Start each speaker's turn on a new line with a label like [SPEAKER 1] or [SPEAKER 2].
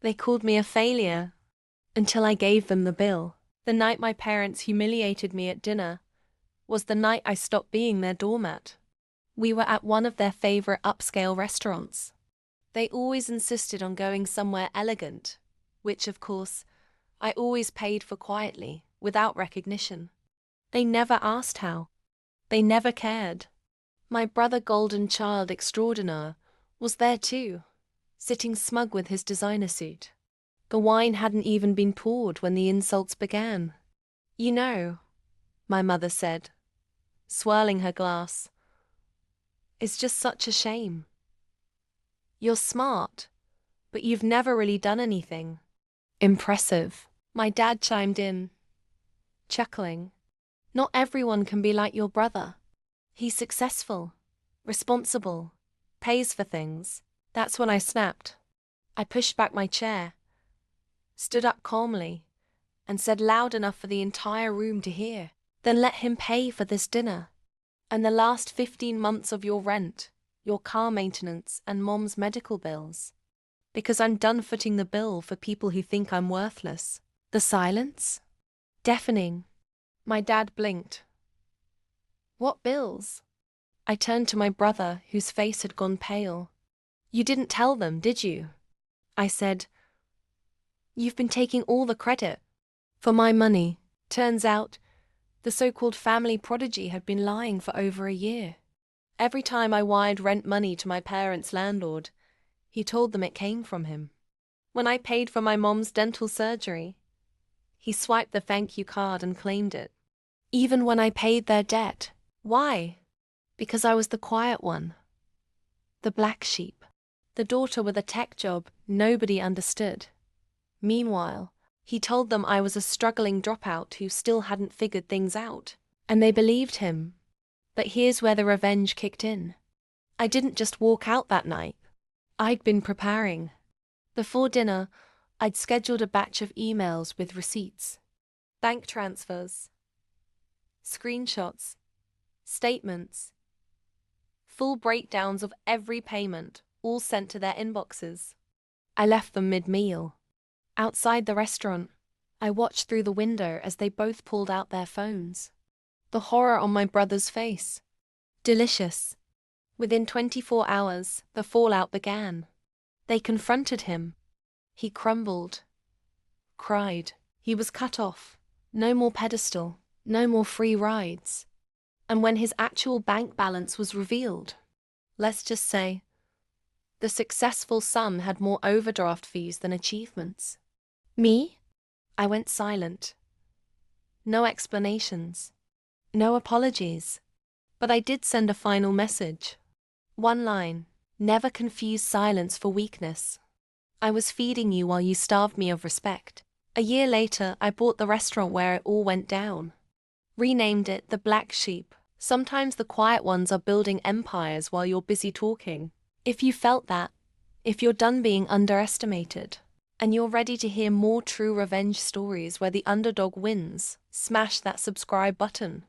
[SPEAKER 1] They called me a failure until I gave them the bill. The night my parents humiliated me at dinner was the night I stopped being their doormat. We were at one of their favorite upscale restaurants. They always insisted on going somewhere elegant, which, of course, I always paid for quietly, without recognition. They never asked how. They never cared. My brother golden child extraordinaire was there too, sitting smug with his designer suit. The wine hadn't even been poured when the insults began. "You know," my mother said, swirling her glass, "it's just such a shame. You're smart, but you've never really done anything impressive." My dad chimed in, chuckling. "Not everyone can be like your brother. He's successful, responsible, pays for things." That's when I snapped. I pushed back my chair, stood up calmly, and said loud enough for the entire room to hear, "Then let him pay for this dinner, and the last 15 months of your rent, your car maintenance, and Mom's medical bills. Because I'm done footing the bill for people who think I'm worthless." The silence? Deafening. My dad blinked. "What bills?" I turned to my brother, whose face had gone pale. "You didn't tell them, did you?" I said. "You've been taking all the credit for my money." Turns out, the so-called family prodigy had been lying for over a year. Every time I wired rent money to my parents' landlord, he told them it came from him. When I paid for my mom's dental surgery, he swiped the thank you card and claimed it. Even when I paid their debt. Why? Because I was the quiet one. The black sheep. The daughter with a tech job nobody understood. Meanwhile, he told them I was a struggling dropout who still hadn't figured things out. And they believed him. But here's where the revenge kicked in. I didn't just walk out that night. I'd been preparing. Before dinner, I'd scheduled a batch of emails with receipts, bank transfers, screenshots, statements, full breakdowns of every payment, all sent to their inboxes. I left them mid-meal. Outside the restaurant, I watched through the window as they both pulled out their phones. The horror on my brother's face. Delicious. Within 24 hours, the fallout began. They confronted him. He crumbled. Cried. He was cut off. No more pedestal. No more free rides. And when his actual bank balance was revealed, let's just say, the successful son had more overdraft fees than achievements. Me? I went silent. No explanations. No apologies. But I did send a final message. One line. Never confuse silence for weakness. I was feeding you while you starved me of respect. A year later, I bought the restaurant where it all went down. Renamed it the Black Sheep. Sometimes the quiet ones are building empires while you're busy talking. If you felt that, if you're done being underestimated, and you're ready to hear more true revenge stories where the underdog wins, smash that subscribe button.